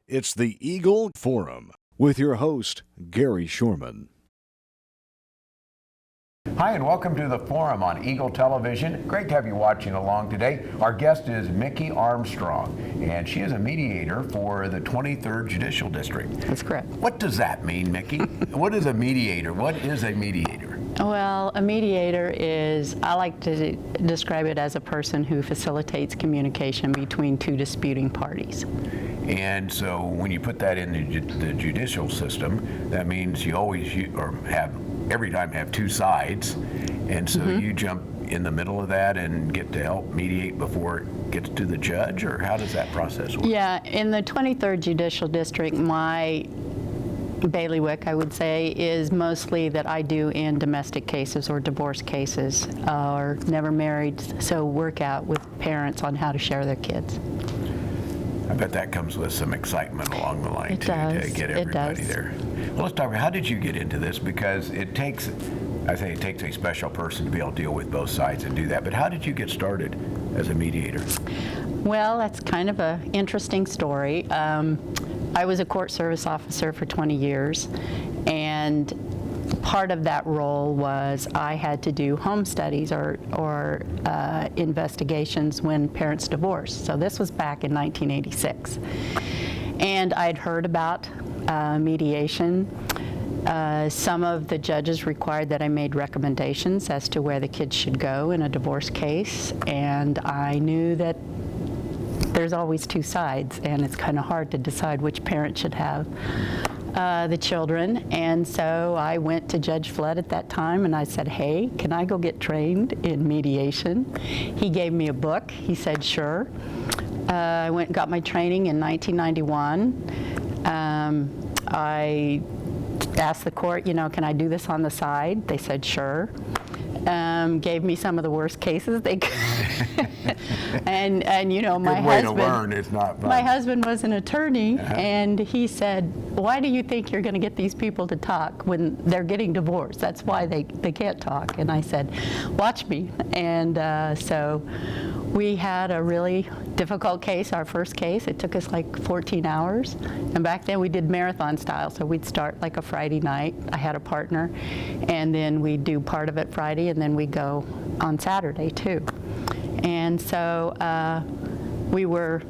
It's the Eagle Forum with your host, Gary Shorman. Hi, and welcome to the Forum on Eagle Television. Great to have you watching along today. Our guest is Micki Armstrong, and she is a mediator for the 23rd Judicial District. That's correct. What does that mean, Micki? What is a mediator? What is a mediator? Well, a mediator is, I like to describe it as a person who facilitates communication between two disputing parties. And so when you put that in the judicial system, that means you always every time have two sides. And so you jump in the middle of that and get to help mediate before it gets to the judge, or how does that process work? Yeah, in the 23rd Judicial District, my bailiwick, I would say, is mostly that I do in domestic cases or divorce cases or never married, so work out with parents on how to share their kids. I bet that comes with some excitement along the line, too, to get everybody there. Well, let's talk about how did you get into this, because it takes a special person to be able to deal with both sides and do that, but how did you get started as a mediator? Well, that's kind of an interesting story. I was a court service officer for 20 years, and part of that role was I had to do home studies or investigations when parents divorced. So this was back in 1986. And I'd heard about mediation. Some of the judges required that I made recommendations as to where the kids should go in a divorce case, and I knew that there's always two sides, and it's kind of hard to decide which parent should have the children. And so I went to Judge Flood at that time and I said, hey, can I go get trained in mediation? He gave me a book. He said, sure. I went and got my training in 1991. I asked the court, can I do this on the side? They said, sure. Gave me some of the worst cases they could. and my way husband, to learn. It's not fun. My husband was an attorney, and he said, why do you think you're going to get these people to talk when they're getting divorced? That's why they can't talk. And I said, watch me. And so we had a really difficult case, our first case. It took us like 14 hours. And back then we did marathon style, so we'd start like a Friday night. I had a partner, and then we'd do part of it Friday, and then we'd go on Saturday too. And so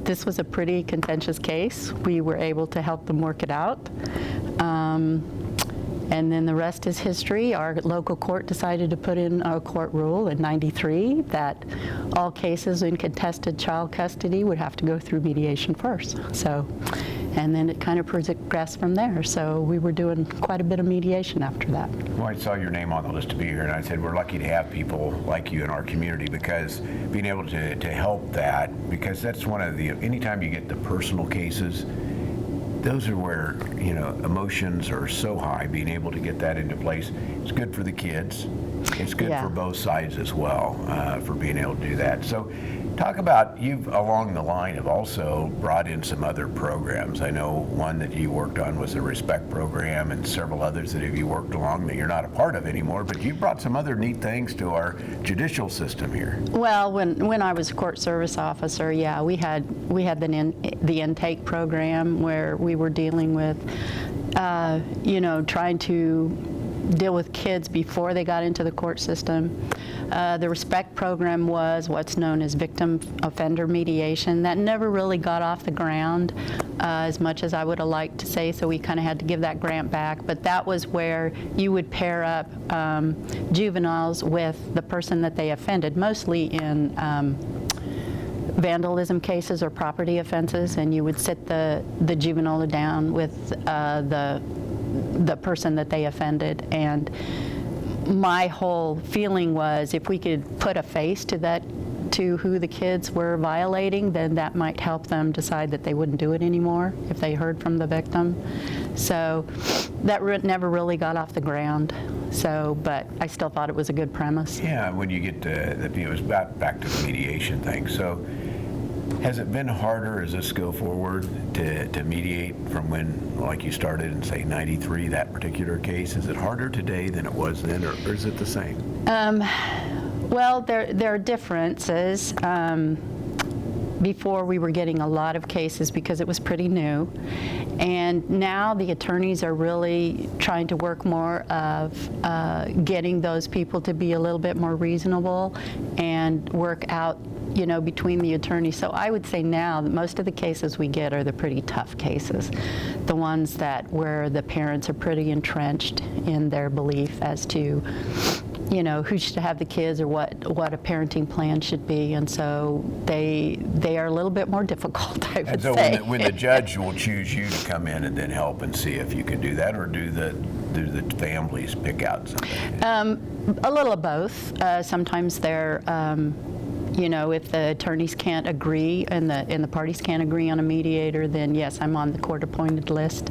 this was a pretty contentious case. We were able to help them work it out. And then the rest is history. Our local court decided to put in a court rule in '93 that all cases in contested child custody would have to go through mediation first. And then it kind of progressed from there. So we were doing quite a bit of mediation after that. Well, I saw your name on the list to be here, and I said we're lucky to have people like you in our community, because being able to help that, because that's one of the, anytime you get the personal cases, those are where, emotions are so high. Being able to get that into place, it's good for the kids. It's good for both sides as well, for being able to do that. So talk about, you've along the line have also brought in some other programs. I know one that you worked on was the Respect program, and several others that you worked along that you're not a part of anymore, but you brought some other neat things to our judicial system here. Well, when I was a court service officer, we had the intake program where we were dealing with, trying to deal with kids before they got into the court system. The Respect program was what's known as victim offender mediation. That never really got off the ground as much as I would have liked to say, so we kind of had to give that grant back. But that was where you would pair up juveniles with the person that they offended, mostly in vandalism cases or property offenses, and you would sit the juvenile down with the person that they offended. And my whole feeling was, if we could put a face to who the kids were violating, then that might help them decide that they wouldn't do it anymore if they heard from the victim. So that never really got off the ground. But I still thought it was a good premise. Yeah, when you get to it was back to the mediation thing. So has it been harder as this go forward to mediate from when, like you started in, say, '93, that particular case? Is it harder today than it was then, or is it the same? Well, there are differences. Before we were getting a lot of cases because it was pretty new. And now the attorneys are really trying to work more of getting those people to be a little bit more reasonable and work out, between the attorneys. So I would say now that most of the cases we get are the pretty tough cases, the ones where the parents are pretty entrenched in their belief as to, who should have the kids or what a parenting plan should be, and so they are a little bit more difficult, I would say. And so when the judge will choose you to come in and then help and see if you can do that, or do the families pick out something? A little of both. Sometimes they're, if the attorneys can't agree and the parties can't agree on a mediator, then yes, I'm on the court-appointed list,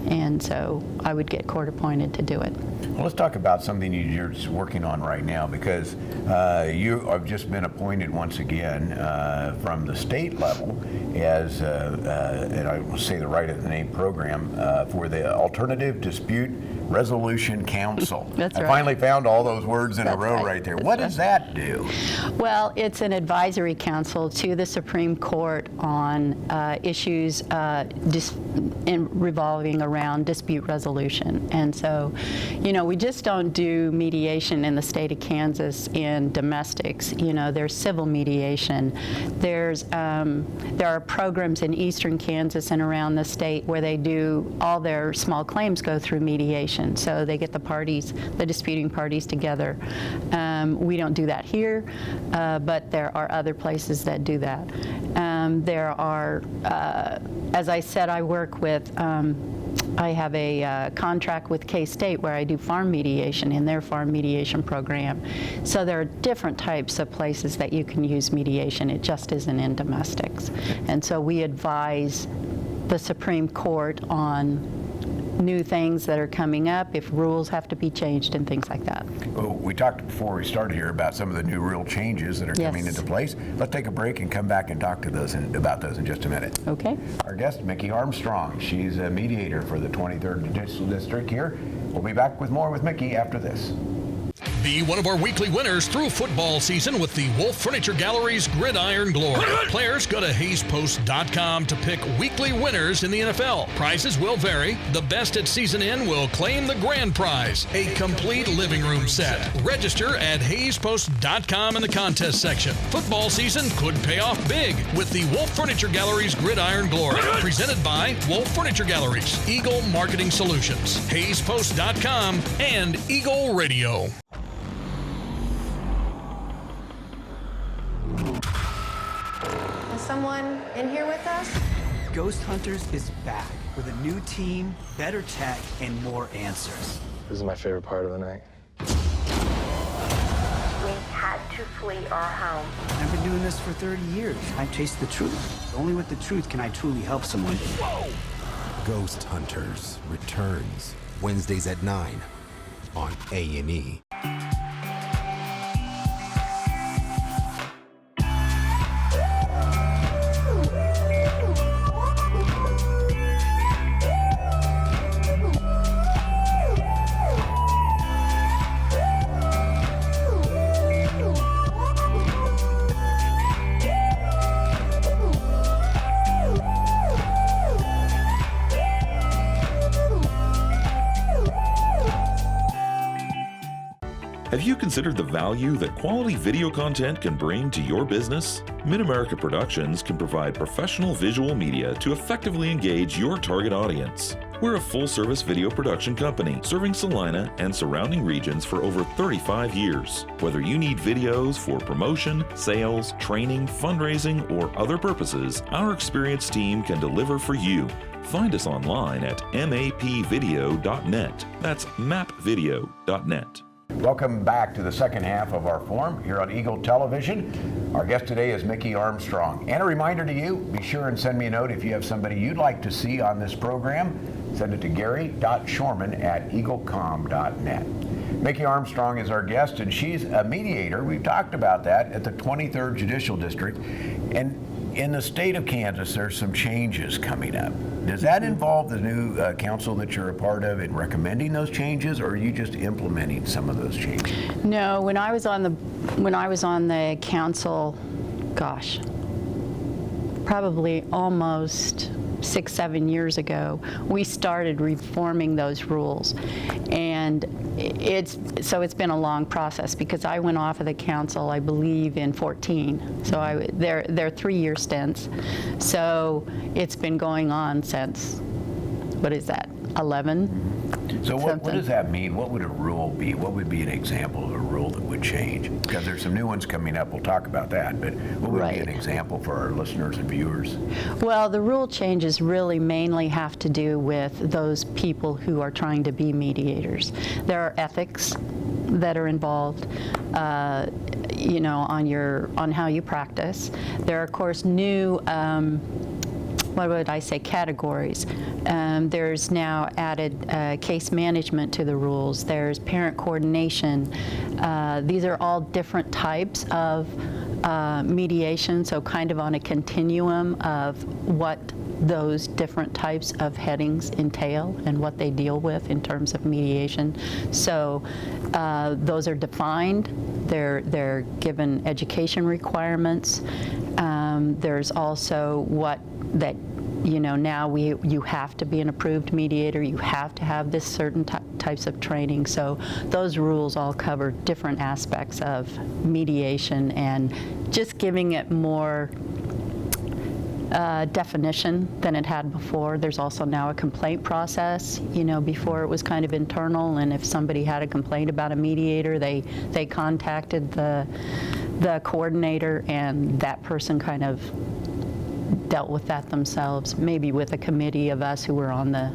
and so I would get court-appointed to do it. Well, let's talk about something you're working on right now, because you have just been appointed once again from the state level as, and I will say the right of the name program, for the Alternative Dispute Resolution Council. That's right. I finally found all those words in a That's row right. there. That's What right. does that do? Well, it's an advisory council to the Supreme Court on issues revolving around dispute resolution. And so, we just don't do mediation in the state of Kansas in domestics. There's civil mediation. there are programs in eastern Kansas and around the state where they do all their small claims go through mediation. So they get the disputing parties together. We don't do that here, but there are other places that do that. There are, as I said, I have a contract with K-State where I do farm mediation in their farm mediation program. So there are different types of places that you can use mediation. It just isn't in domestics. And so we advise the Supreme Court on new things that are coming up, if rules have to be changed and things like that. Well, we talked before we started here about some of the new rule changes that are coming Yes. into place. Let's take a break and come back and talk to about those in just a minute. Okay. Our guest, Micki Armstrong. She's a mediator for the 23rd Judicial District here. We'll be back with more with Micki after this. Be one of our weekly winners through football season with the Wolf Furniture Gallery's Gridiron Glory. Players go to HayesPost.com to pick weekly winners in the NFL. Prizes will vary. The best at season end will claim the grand prize, a complete living room set. Register at HayesPost.com in the contest section. Football season could pay off big with the Wolf Furniture Gallery's Gridiron Glory. Presented by Wolf Furniture Galleries, Eagle Marketing Solutions, HayesPost.com, and Eagle Radio. Someone in here with us? Ghost Hunters is back with a new team, better tech, and more answers. This is my favorite part of the night. We had to flee our home. I've been doing this for 30 years. I chase the truth. Only with the truth can I truly help someone. Whoa! Ghost Hunters returns Wednesdays at 9 on A&E. Have you considered the value that quality video content can bring to your business? Mid-America Productions can provide professional visual media to effectively engage your target audience. We're a full-service video production company serving Salina and surrounding regions for over 35 years. Whether you need videos for promotion, sales, training, fundraising, or other purposes, our experienced team can deliver for you. Find us online at mapvideo.net. That's mapvideo.net. Welcome back to the second half of our forum here on Eagle Television. Our guest today is Micki Armstrong. And a reminder to you, be sure and send me a note if you have somebody you'd like to see on this program. Send it to gary.shorman@eaglecom.net. Micki Armstrong is our guest, and she's a mediator. We've talked about that at the 23rd Judicial District. And in the state of Kansas, there's some changes coming up. Does that involve the new council that you're a part of in recommending those changes, or are you just implementing some of those changes? No, when I was on the council, gosh, probably almost 6-7 years ago, we started reforming those rules. And it's been a long process because I went off of the council, I believe, in 2014. So they're 3-year stints. So it's been going on since, what is that, 11? So what does that mean? What would a rule be? What would be an example of a rule that would change? Because there's some new ones coming up. We'll talk about that. But what would be an example for our listeners and viewers? Well, the rule changes really mainly have to do with those people who are trying to be mediators. There are ethics that are involved, you know, on how you practice. There are, of course, new what would I say, categories. There's now added case management to the rules. There's parent coordination. These are all different types of mediation, so kind of on a continuum of what those different types of headings entail and what they deal with in terms of mediation. So those are defined. They're given education requirements. There's also that, you know, now you have to be an approved mediator. You have to have this certain types of training. So those rules all cover different aspects of mediation and just giving it more definition than it had before. There's also now a complaint process. You know, before it was kind of internal, and if somebody had a complaint about a mediator, they contacted the coordinator, and that person kind of dealt with that themselves, maybe with a committee of us who were on the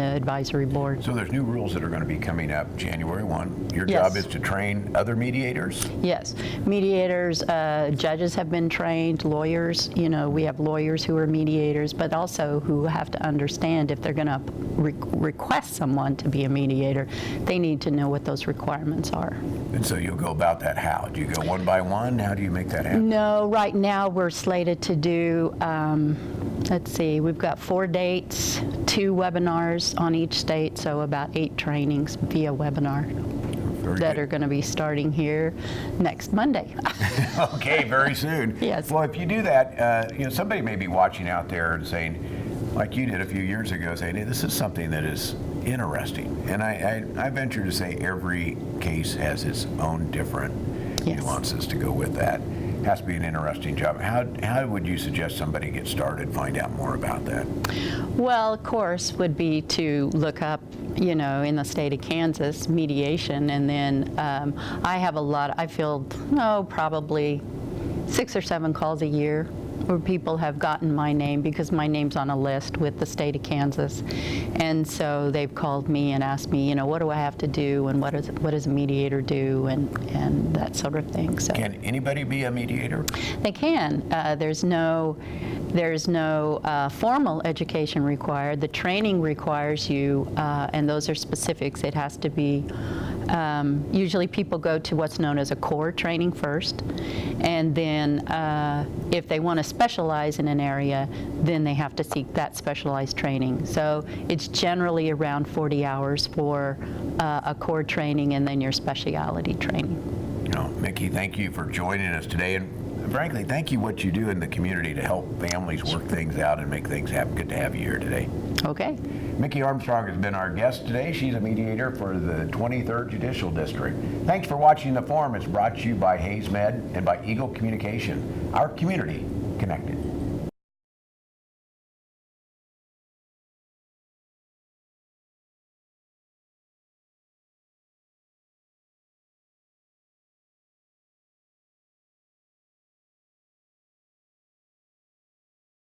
advisory board. So there's new rules that are going to be coming up January 1. Your Yes. job is to train other mediators? Yes, mediators, judges have been trained, lawyers, you know, we have lawyers who are mediators, but also who have to understand if they're going to request someone to be a mediator, they need to know what those requirements are. And so you'll go about that how? Do you go one by one? How do you make that happen? No, right now we're slated to do, let's see, we've got 4 dates, 2 webinars on each state, so about 8 trainings via webinar that are going to be starting here next Monday. Okay, very soon. Yes. Well, if you do that, you know, somebody may be watching out there and saying, like you did a few years ago, saying, hey, this is something that is interesting. And I venture to say every case has its own different nuances to go with that. It has to be an interesting job. How would you suggest somebody get started, find out more about that? Well, of course, would be to look up, you know, in the state of Kansas, mediation, and then I field, probably 6 or 7 calls a year where people have gotten my name because my name's on a list with the state of Kansas. And so they've called me and asked me, you know, what do I have to do and what does a mediator do and that sort of thing. So can anybody be a mediator? They can. There's no formal education required. The training requires you, and those are specifics. It has to be, usually people go to what's known as a core training first, and then if they want to specialize in an area, then they have to seek that specialized training. So it's generally around 40 hours for a core training and then your specialty training. You know, Micki, thank you for joining us today, and frankly, thank you what you do in the community to help families work things out and make things happen. Good to have you here today. Okay. Micki Armstrong has been our guest today. She's a mediator for the 23rd Judicial District. Thanks for watching The Forum. It's brought to you by Hayes Med and by Eagle Communication. Our community connected.